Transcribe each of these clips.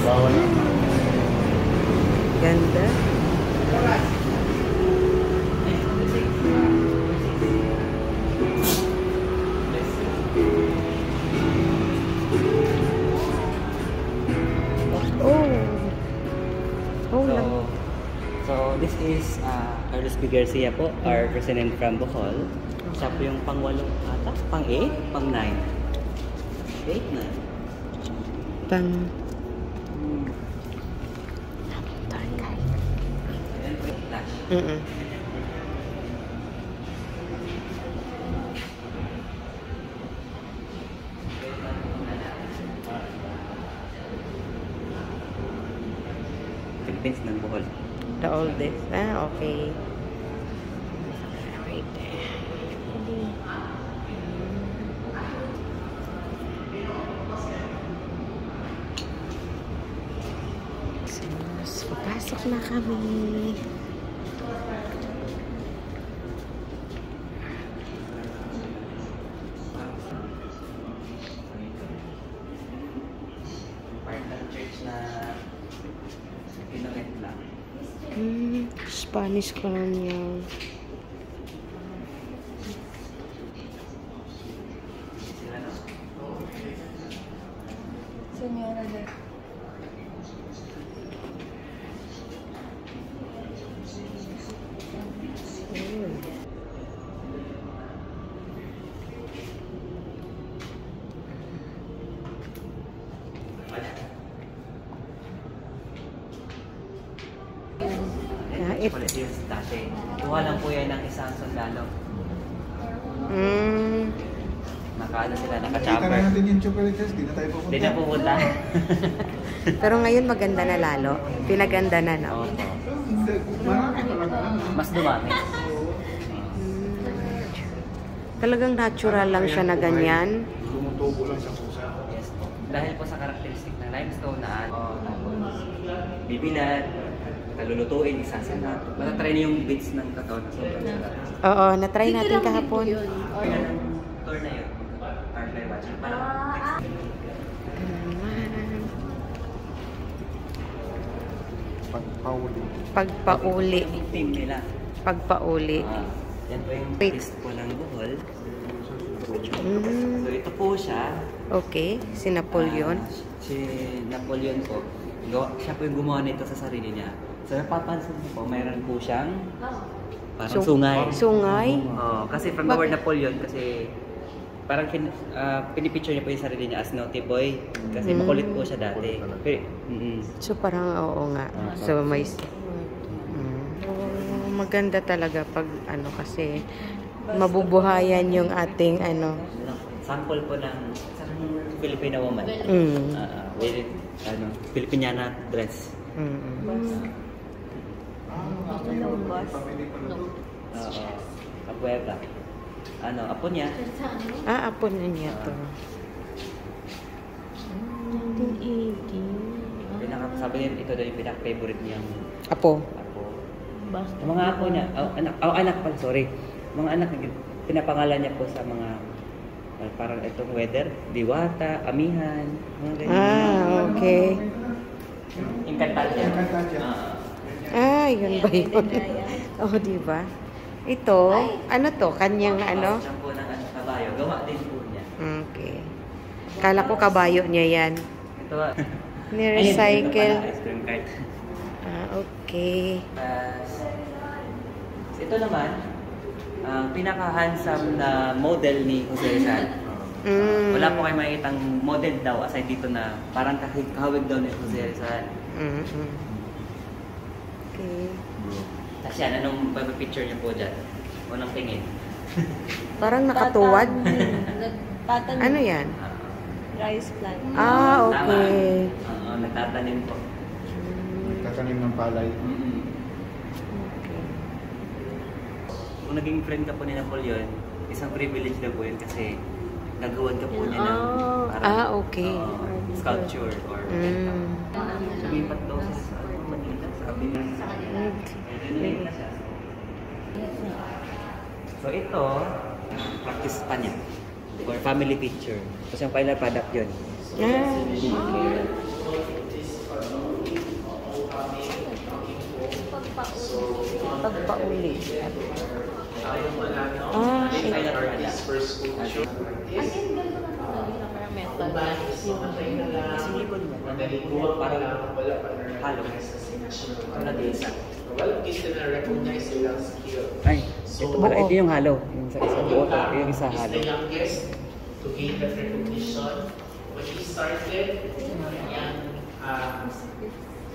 Ganda. So this is Carlos P. Garcia po, our president from Bohol. Siya po yung pang-8 ata? Pang-8? Pang-9? 8 na. Pang... Philippines ng Bohol. The oldest. Ah, okay. Right there. So, papasok na kami. Part ng church na Pinomet lang. Spanish colonial. Señora de... Ito yung dati. Kuha lang po yan ng isang sundalo. Nakaano sila, naka-chopper. Kita na natin yung chocolates, di na tayo pupunta. Di na pupunta. Pero ngayon maganda na lalo. Pinaganda na, no? Oo. Marami talaga. Mas dumami. Talagang natural lang siya na ganyan. Tumutubo lang sa pusa. Yes po. Dahil po sa karakteristik ng limestone na tapos bibilad, kalulutuin, isasalat. Matatry niyo yung bits ng katawan na sobrang salat. Oo, na-try natin kahapon. Tour na yun. Firefly watching. Pagpauli. Pagpauli. Yung team nila. Pagpauli. Yan po yung Wait. list po ng Bohol. So ito po siya. Okay, si Napoleon. Si Napoleon po. Siya po yung gumawa nito sa sarili niya. So napapansin niyo po, mayroon po siyang parang sungay. Sungay? Kasi from the word Napoleon, kasi parang pinipicture niya po yung sarili niya as naughty boy. Kasi makulit po siya dati. So parang oo nga. So may... maganda talaga pag ano kasi mabubuhayan yung ating ano. Sample po ng isang Filipina woman. With Filipiniana dress. Apuera. Apo niya. Apo na niya to. 1980. Sabi niya, ito daw yung pinaka-favorite niyang Apo. Yung mga apo niya, anak pala, sorry. Mga anak, pinapangalan niya po sa mga parang itong weather, diwata, amihan, mga ganyan. Okay. Encantadia. Yun ba yun? Oh, diba? Ito, ano to? Kanyang ano? Siya po ng kabayo, gawa din po niya. Okay. Kala ko kabayo niya yan. Ito Ni-recycle. Ice cream cart. Okay. Ito naman, pinaka-handsome na model ni Jose Rizal. Wala po kayo makikitang model daw aside dito na parang kahawig daw ni Jose Rizal. Okay. Tapos yan, anong picture niyo po dyan? Unang tingin. Parang nakatuwad. Ano yan? Rice plant. Okay. Nagtatanim po. Nagtatanim ng palay. Okay. Kung naging friend ka po ni Napoleon, isang privilege na po yun kasi nagawan ka po niya ng parang, okay. Sculpture or lumipat daw sa Manila. Sabi niya. So ito, practice pa niya. Or family picture. Kasi yung final product yun. pauli. Metal na. Kasi likod mo, parang halo. Ladesa. Ay, ito pala. Ito yung halo. Yung isa buo, yung isa halo. To gain that recognition. When he started,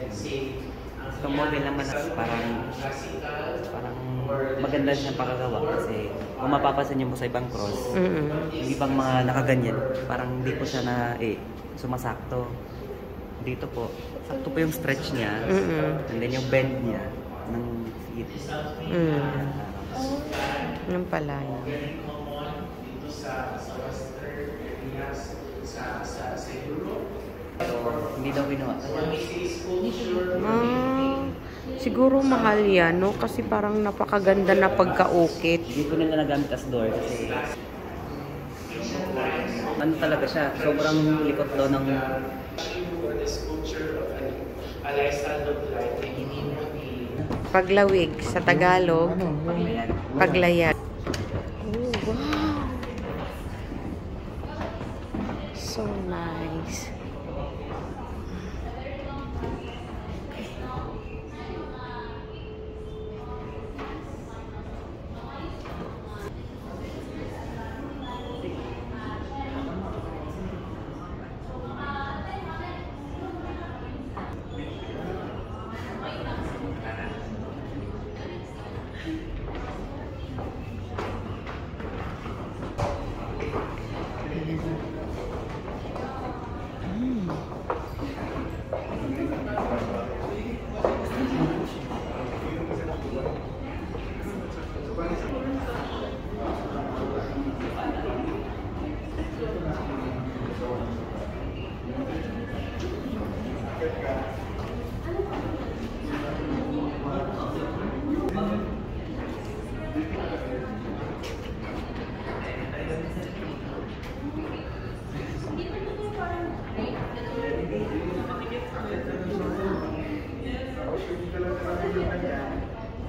let's say, Itong model naman parang maganda siyang pakagawa kasi kung mapapasin niyo mo sa ibang cross, yung ibang mga nakaganyan, parang hindi po siya na sumasakto. Dito po, sakto po yung stretch niya, and then yung bend niya ng feet. Yung pala yun. very common dito sa Western areas, sa Europe. Pero hindi daw ginawa. When we say sculpture, Siguro mahal yan, no? Kasi parang napakaganda na pagkaukit. Hindi ko nila nagamit as door kasi ano talaga siya, sobrang likot daw ng for the sculpture of Alaisa Loglite, hindi mo Paglawig sa Tagalog, paglayan. paglayat. Oh, wow! So nice.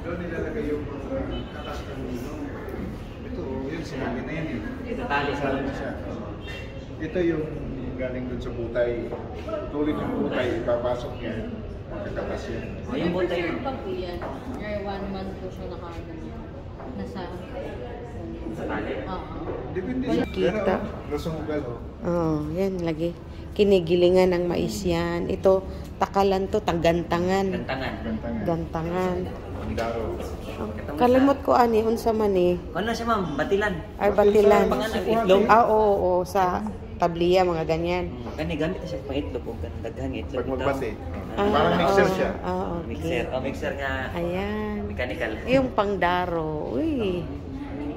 Doon nilalagay yung katas ng ulo. Ito, yun sinabi na yan. Itatali sa Siya. Ito yung galing doon sa butay. Tuloy yung butay, ipapasok yan. Magkakatas yan. yung butay. Pa po yan. Or 1 month po siya nasa Sa tali. Oo. Depende siya. Kita. Pero, rasugal oh. Oh, yan lagi. Kinigilingan ng mais yan. Ito, takalan to, tagantangan. Gantangan. Gantangan. Gantangan. Andaro. Oh, kalimot ko ani, unsa man eh. Ano siya ma'am? Batilan. Ay, batilan. Pangalan, itlog. Oo, sa tabliya, mga ganyan. Kani gamit na siya pang itlog kung daghang itlog. Pag magbati. Ah, Parang mixer oo. siya. Ah, okay. Mixer. Oh, mixer nga. Ayan. Mechanical. Yung pangdaro. Uy.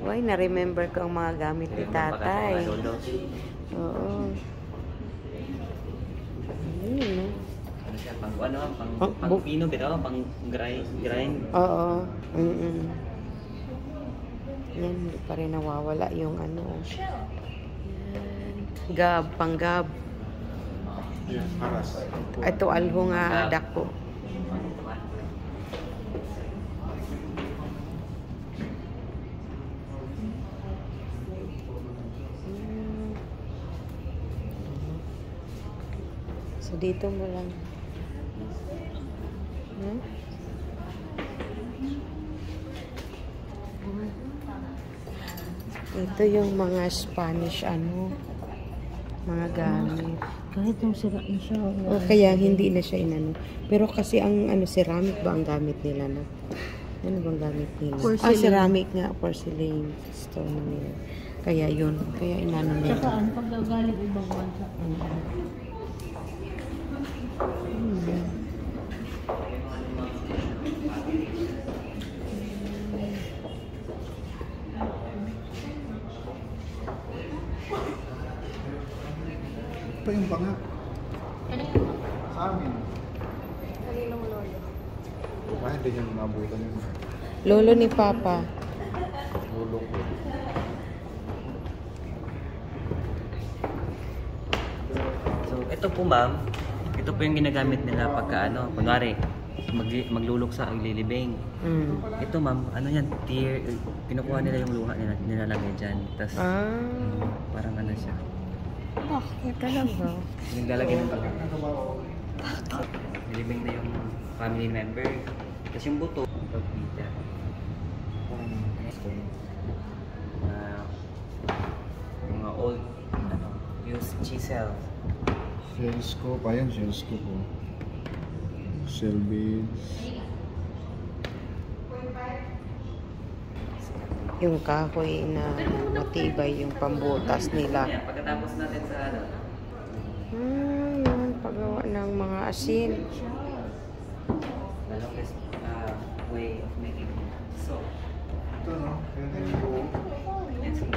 Uy, na-remember ko ang mga gamit ni tatay. Oo. Ayun, no? Ano siya? Pang ano? Pang- Pang pino, bitaw? Pang grind. Oo. Yan, hindi pa rin nawawala yung ano. Yan. Gab, panggab. Yan, haras. Ito alho nga dako. So dito mo lang. Ito yung mga Spanish mga gamit. Kahit nung sira na siya. O kaya hindi na siya inano. Pero kasi ang ceramic ba ang gamit nila na? Ano bang gamit nila? Porcelain. Ceramic nga, porcelain stone nila. Kaya yun, kaya inano nila. Tsaka ano, pag galing ibang bansa. Ito yung banga. Sa amin. Kaninong lolo? Ah, hindi nyo mabutan yun. Lolo ni Papa. Ulok ko. So, ito po ma'am, ito po yung ginagamit nila pagka kunwari, magluluksa, ililibing. Mm. Ito ma'am, ano yan, tier, kinukuha nila yung luha nila, nilalagay dyan. Tapos, parang ano siya. Bakit talaga? Naglalagay ng luha. Nilibing na yung family member. Tapos yung buto, pagpita. Mga old, used chisel. Shell scope, ayan, shell scope po. Shell beads. Yung kahoy na matibay yung pambutas nila. Ayan, pagkatapos natin sa ano, Yung paggawa ng mga asin. the longest way of making so. Ito no, yun yung Let's see.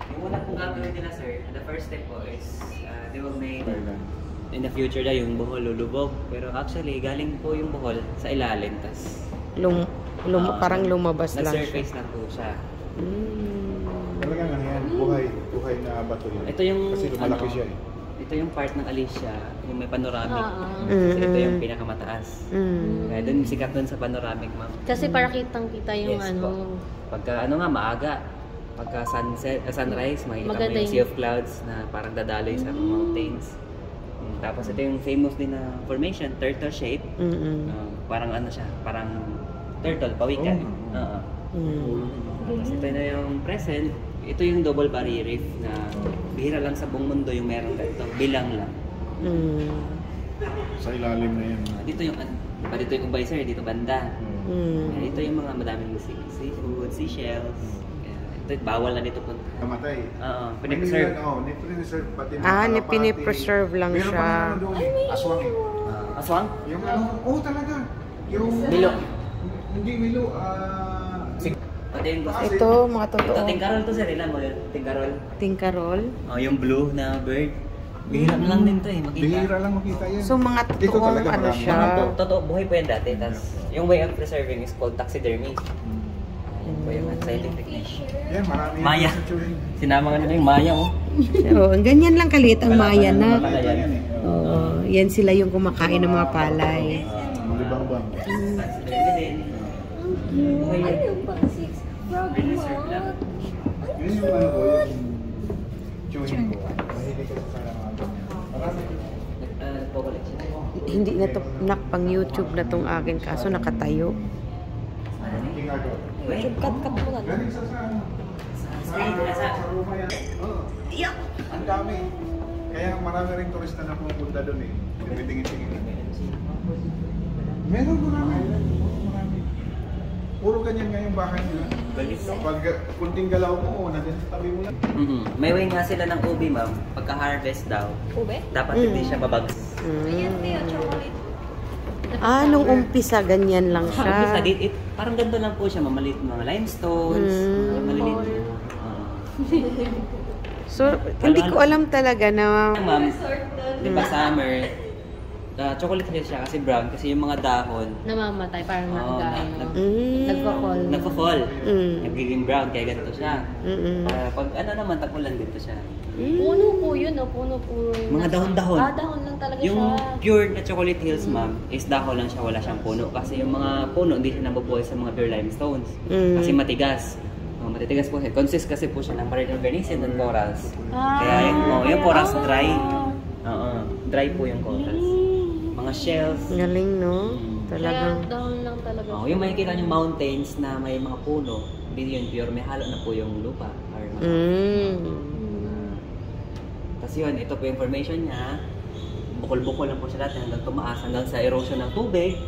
Yung una pong gagawin nila sir, the first step po is they will make in the future na yung buhol lulubog. Pero actually, galing po yung buhol sa ilalim. Tas, Parang lumabas lang siya. nag-surface lang po siya. talagang ano yan, buhay na bato yun. Ito yung, Kasi lumalaki siya eh. Ito yung part ng Alicia, yung may panoramic. Oo. Kasi ito yung pinakamataas. Kaya dun, sikat dun sa panoramic, ma'am. Kasi para kitang-kita yung Yes ano. po. Pagka ano nga, maaga. Pagka sunrise, makikita mo Maganda yung yun. sea of clouds na parang dadaloy sa mountains. Tapos ito yung famous din na formation, turtle shape. Parang ano siya, parang turtle, pawikan. Oo. Tapos ito na yung present. Ito yung double barrier reef na bihira lang sa buong mundo yung meron dito. Bilang lang. Sa ilalim na yan. Dito yung dito yung ubay sir, dito banda. Ito yung mga madaming seafood, seashells. Ito, bawal na dito punta. Namatay. Oo, pinipreserve. Pinipreserve pati ng Ni kalapati. pinipreserve lang Meron siya. pa nga ano doon eh, aswang eh. Aswang? Yung ano, talaga. Yung Milo. Hindi milo, Pati yung gusto. Ito, mga Ito, totoo. tingkarol to sir, ilan mo yun? Tingkarol? Tingkarol. Oh, yung blue na bird. Bihira lang din to eh, makita. bihira lang makita yan. So, mga Dito totoong talaga ano marami. siya. Totoo, buhay po yan dati. Tapos, yung way of preserving is called taxidermy. Yan po yung scientific name. Yan, marami yan Maya. sa Turing. Sinama nga nila yung Maya, oh. Oo, ganyan lang kaliit ang maya na. Malaya yan eh. Oo, yan sila yung kumakain ng mga palay. Malibang-bang. Taxidermy din. Buhay yan. Preserve lang. Yun yung ano ko, yung chewing ko. Mahilig kasi sa mga ganyan. Marami. Nagpabalik siya. Hindi na to pang YouTube na tong akin kaso nakatayo. King Agor. YouTube cut mo lang. Galing sa ano? Sa Roma yan. Oo. Ang dami. Kaya marami rin turista na pupunta doon eh. Tingin-tingin. Meron marami. Puro ganyan nga yung bahay nila. Pag kunting galaw mo, nandun sa tabi mo lang. May way nga sila ng ubi, ma'am. Pagka-harvest daw, Ube? dapat hindi siya babagsak. Nung umpisa, ganyan lang Umpisa, siya. parang ganito lang po siya, mamaliit mga limestones, mga maliliit. So, hindi ko alam talaga na... Ma'am, di ba summer, chocolate hills siya kasi brown, kasi yung mga dahon, Namamatay, parang Oo, nagano. Mm. Nagpa-fall. nagpa-fall. Mm. Nagiging brown, kaya ganito siya. Mm-mm. Pag ano naman, tagulan dito siya. Puno po yun, no? Puno po. Mga dahon-dahon. Dahon lang talaga Yung siya. pure na chocolate hills, ma'am, is dahon lang siya, wala siyang puno. Kasi yung mga puno, hindi siya nabubuhay sa mga pure limestones. Kasi matigas. Matitigas po siya. Consist kasi po siya ng marine organisms and corals. Kaya yung corals dry. Oo, dry po yung corals. Mga shells. Galing, no? Kaya Talagang... dahon lang talaga Oh, yung makikita yung mountains na may mga puno, hindi yun pure, may halo na po yung lupa. Or Tapos yun, ito po yung formation niya. Bukol-bukol lang po siya dati hanggang tumaas hanggang sa erosion ng tubig.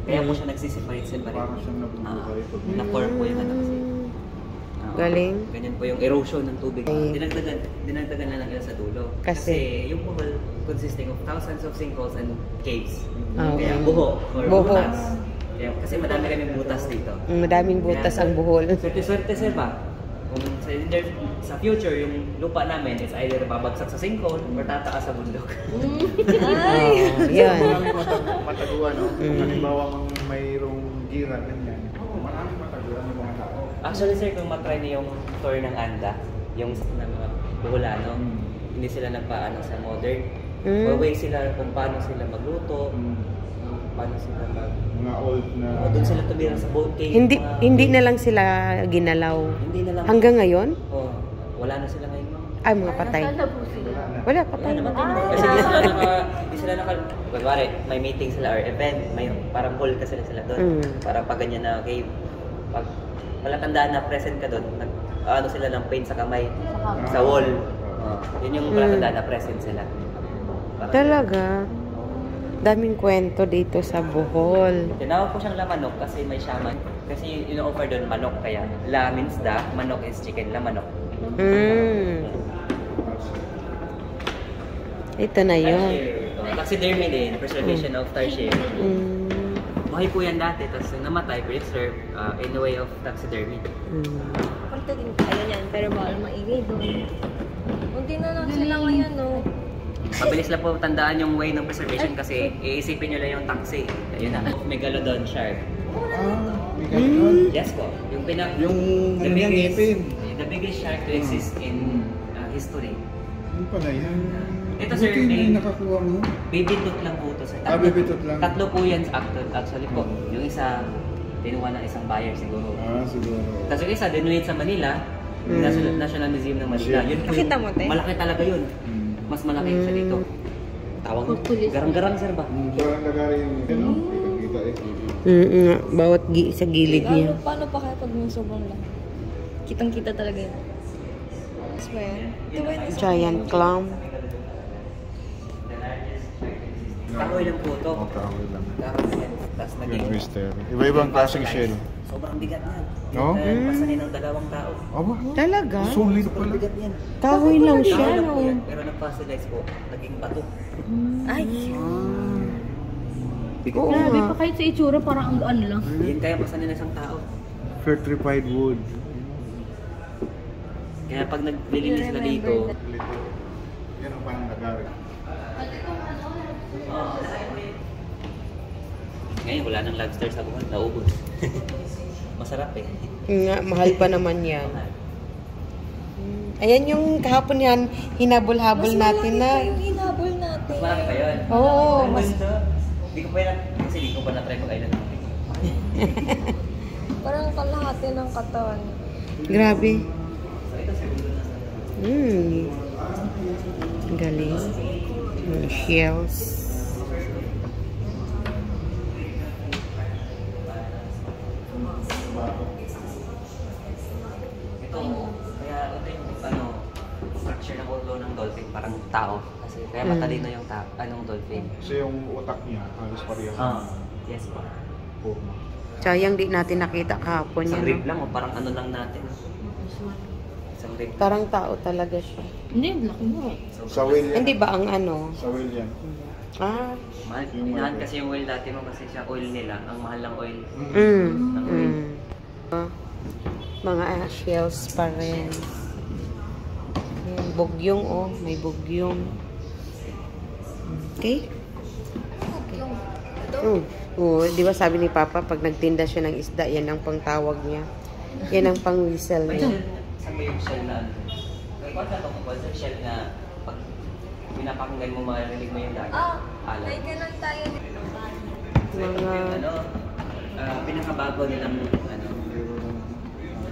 Kaya po siya nagsisiparate-separate. Parang siyang nabubuhay. Na-form po yung ano kasi. Galing. Ganyan po yung erosion ng tubig. Dinagdagan na lang nila sa dulo. Kasi yung buhol consisting of thousands of sinkholes and caves. Kaya buho or butas. Kaya, kasi madami kami butas dito. Madaming butas ang buhol. Swerte-swerte sir ba? Kung sa future, yung lupa namin is either babagsak sa sinkhole or tataas sa bundok. Yan. Maraming mataguan, no? Kung halimbawa mayroong gira, ganyan. Maraming mataguan ng mga tao. Actually sir, kung matry niyo yung tour ng Anda, yung sa mga Buholano, hindi sila nagpaano sa modern. Way sila kung paano sila magluto. paano sila Mga old na... doon sila tumira sa boat cave. Hindi na lang sila ginalaw. Hindi na lang. Hanggang ngayon? Oo. Wala na sila ngayon. Ay, mga patay. Nasaan na po sila? Wala, patay. Kasi di sila naka, kunwari, may meeting sila or event, may parang hall kasi sila doon. Parang pag ganyan na cave. Pag palatandaan na present ka doon, ano sila ng paint sa kamay, sa wall. Yun yung palatandaan na present sila. Parang, Talaga? Daming kwento dito sa Bohol. tinawag ko siyang La Manok kasi may shaman. Kasi yung offer doon, manok kaya. La means da, manok is chicken, La Manok. Ito na yun. Taxidermy din, preservation of tarsier. Buhay po yan dati, tapos namatay, preserved in the way of taxidermy. Punta din tayo yan, pero bawal maingay doon. Kunti na lang sila ngayon, no? Mabilis lang po tandaan yung way ng preservation kasi iisipin nyo lang yung taxi. Ayun na. Megalodon shark. May ganun. Yes po. Yung Yung ano yan, ngipin. the biggest shark to exist in history. Ano pala yan? Ito, sir, Buti may- hindi nakakuha mo. Baby tooth lang po ito, sir. Baby tooth lang. Tatlo po yan actually po. Yung isa, tinuha ng isang buyer siguro. Siguro. Tapos yung isa, dinunit sa Manila, yung National Museum ng Manila. Yun po, Nakita mo, te? malaki talaga yun. Mas malaki yung sa dito. Tawag mo. Garang-garang, sir ba? Parang lagari yung ano, kita eh. Bawat sa gilid niya. Paano pa kaya pag may sobrang lang? Kitang-kita talaga yun. Mas ba yan? Giant clam. Kahoy lang po ito. Kahoy lang. Kahoy yan. Tapos Yung naging... twister. Iba-ibang klaseng shell. Sobrang bigat yan. No? Pasanin ng dalawang tao. Aba, Talaga? solid Sobrang pala. bigat yan. Kahoy lang siya, Kahoy lang po no? yan. Pero nag-fossilize po. Naging bato. Ay! Bigat. Oo Grabe nga. pa kahit sa itsura, parang ang gaan lang. Yan kaya pasanin ng isang tao. Petrified wood. Kaya pag naglilinis sila dito, Yan ang parang lagari. ngayon wala nang lobster sa buwan. Naubos. Masarap eh. Nga, mahal pa naman yan. Ayan yung kahapon yan, hinabol-habol natin na. Yung hinabol natin. Mas malaki pa yun. Oo, Ang mas... ganda. Hindi ko pa yun, kasi hindi ko pa na-try mag-island hopping. Parang kalahati ng katawan. Grabe. So ito siguro na sa... Galing. Shells. Ito, kaya ito yung ano, structure ng ulo ng dolphin, parang tao. Kasi kaya matalino yung anong dolphin. So yung utak niya, halos parehas. Yes po. Forma. Sayang di natin nakita kahapon Isang yan. rib No? lang o parang ano lang natin. Isang rib. Parang tao talaga siya. Hindi, laki mo. Sa whale yan. Hindi ba ang ano? Sa whale yan. Ah. Mahal, minahan kasi yung oil dati mo kasi siya oil nila. Ang mahal lang oil. Mga shells pa rin. Ayan, bugyong oh. May bugyong. Okay? Di ba sabi ni Papa, pag nagtinda siya ng isda, yan ang pangtawag niya. Yan ang pang-whistle May niya. shell, saan ba yung shell na ano? Kaya sa itong shell na pag pinapakinggan mo, marinig mo yung dati. Alam. ka lang tayo. Mga... Ano, pinakabago nilang ano,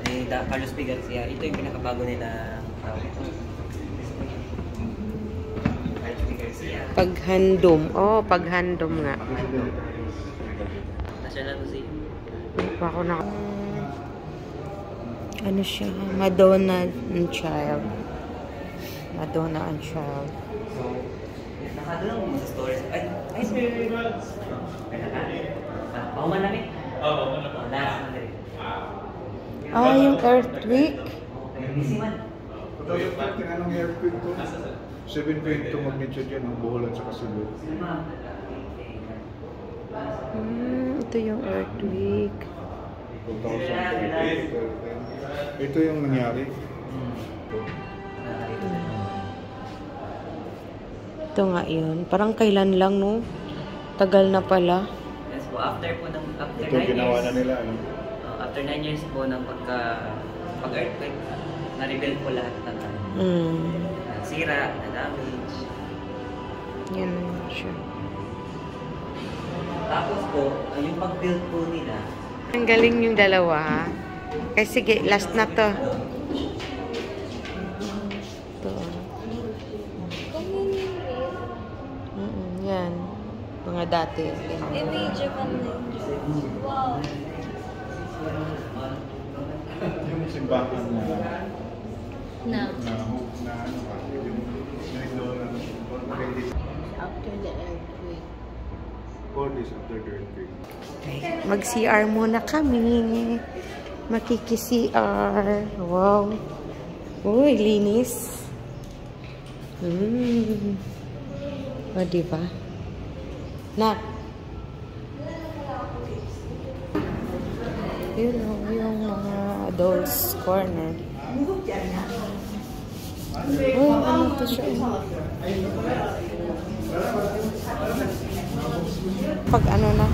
ni Carlos P. Garcia. Ito yung pinakabago nila Carlos P. Garcia. Paghandom. Oh, paghandom nga. National Museum. Hindi pa ako na... Ano siya? Madonna and Child. Madonna and Child. So, nakadulong mo sa stories. Ay, sir! Pauman namin? Oo, pauman na po. Last na rin. Ah, yung earthquake? Busy man. Ito yung tinanong earthquake to. 7.2 magnitude yan ang Bohol at saka Cebu. Ito yung earthquake. 2008. Ito yung nangyari. Ito nga yun. Parang kailan lang, no? Tagal na pala. Yes po, after Ito 9 ginawa years. na nila. Ano? After 9 years po ng pag-earthquake, na-rebuild po lahat ng sira, na damage. Yan na siya. Tapos po, yung pag-build po nila, Ang galing yung dalawa. Eh, sige, last na to. Ito. Yan. Mga dati. Eh, may Japan din. Wow. Yung simbahan na Na. ano ba, yung After the earthquake. 4 days after the earthquake. Mag-CR muna kami. Makiki-CR. Wow. Uy, linis. O, diba? Nak. Yun yung mga adults corner. Oh, ano to siya? Pag ano na,